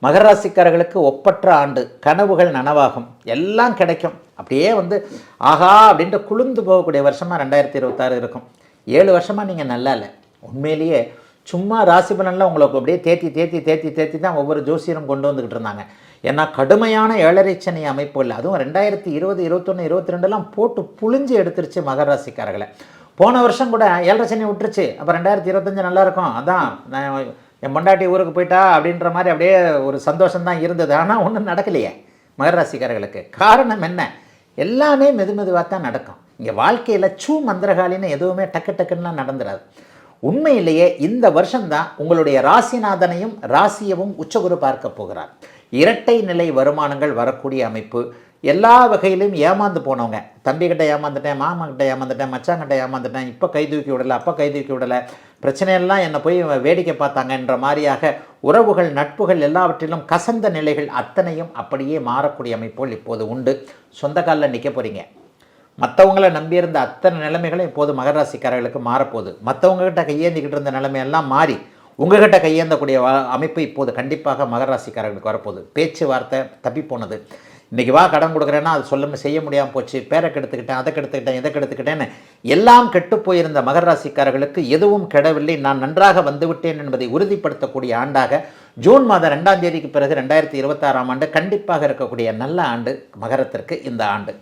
மகர ராசிக்காரர்களுக்கு ஒப்பற்ற ஆண்டு. கனவுகள் நனவாகும், எல்லாம் கிடைக்கும். அப்படியே ஆஹா அப்படின்ட்டு குளிர்ந்து போகக்கூடிய வருஷமாக 2026 இருக்கும். 7 வருஷமாக நீங்கள் நல்லா இல்லை. உண்மையிலேயே சும்மா ராசி பலனில் உங்களுக்கு அப்படியே தேத்தி தான் ஒவ்வொரு ஜோசியரும் கொண்டு வந்துக்கிட்டு இருந்தாங்க. ஏன்னா கடுமையான ஏழரை சனி அமைப்புகள், அதுவும் 2020, 21, 22 போட்டு புழிஞ்சு எடுத்துருச்சு மகர ராசிக்காரர்களை. போன வருஷம் கூட ஏழரை சனி விட்டுருச்சு. அப்போ 2025 நல்லா இருக்கும், அதான் நான் என் பொண்டாட்டி ஊருக்கு போயிட்டா அப்படின்ற மாதிரி அப்படியே ஒரு சந்தோஷம்தான் இருந்தது. ஆனால் ஒன்றும் நடக்கலையே மகர ராசிக்காரர்களுக்கு. காரணம் என்ன? எல்லாமே மெதுவாக தான் நடக்கும். இங்கே வாழ்க்கையில் மந்திரகாலின்னு எதுவுமே டக்குன்னுலாம் நடந்துடாது. உண்மையிலேயே இந்த வருஷம்தான் உங்களுடைய ராசிநாதனையும் ராசியவும் உச்சகுரு பார்க்க போகிறார். இரட்டை நிலை வருமானங்கள் வரக்கூடிய அமைப்பு. எல்லா வகையிலும் ஏமாந்து போனவங்க, தம்பிக்கிட்ட ஏமாந்துட்டேன், மாமாக்கிட்ட ஏமாந்துட்டேன், மச்சாங்கிட்ட ஏமாந்துட்டேன், இப்போ கை தூக்கி விடலை, அப்போ கை தூக்கி விடலை, பிரச்சனையெல்லாம் என்னை போய் வேடிக்கை பார்த்தாங்கன்ற மாதிரியாக உறவுகள் நட்புகள் எல்லாவற்றிலும் கசந்த நிலைகள் அத்தனையும் அப்படியே மாறக்கூடிய அமைப்புகள் இப்போது உண்டு. சொந்த காலில் நிற்க போகிறீங்க. மற்றவங்களை நம்பியிருந்த அத்தனை நிலைமைகளும் இப்போது மகர ராசிக்காரர்களுக்கு மாறப்போகுது. மற்றவங்ககிட்ட கையேந்திக்கிட்டு இருந்த நிலைமையெல்லாம் மாறி உங்கள்கிட்ட கையேந்தக்கூடிய அமைப்பு இப்போது கண்டிப்பாக மகர ராசிக்காரர்களுக்கு வரப்போகுது. பேச்சுவார்த்தை தப்பி போனது. இன்றைக்கி வா கடன் கொடுக்குறேன்னா அது செய்ய முடியாமல் போச்சு, பேரை கெடுத்துக்கிட்டேன், அதை கெடுத்துக்கிட்டேன், இதை கெடுத்துக்கிட்டேன்னு எல்லாம் கெட்டு போயிருந்த மகர ராசிக்காரர்களுக்கு எதுவும் கெடவில்லை, நான் நன்றாக வந்துவிட்டேன் என்பதை உறுதிப்படுத்தக்கூடிய ஆண்டாக ஜூன் மாதம் 2ஆம் தேதிக்கு பிறகு 2026ஆம் ஆண்டு கண்டிப்பாக இருக்கக்கூடிய நல்ல ஆண்டு மகரத்திற்கு இந்த ஆண்டு.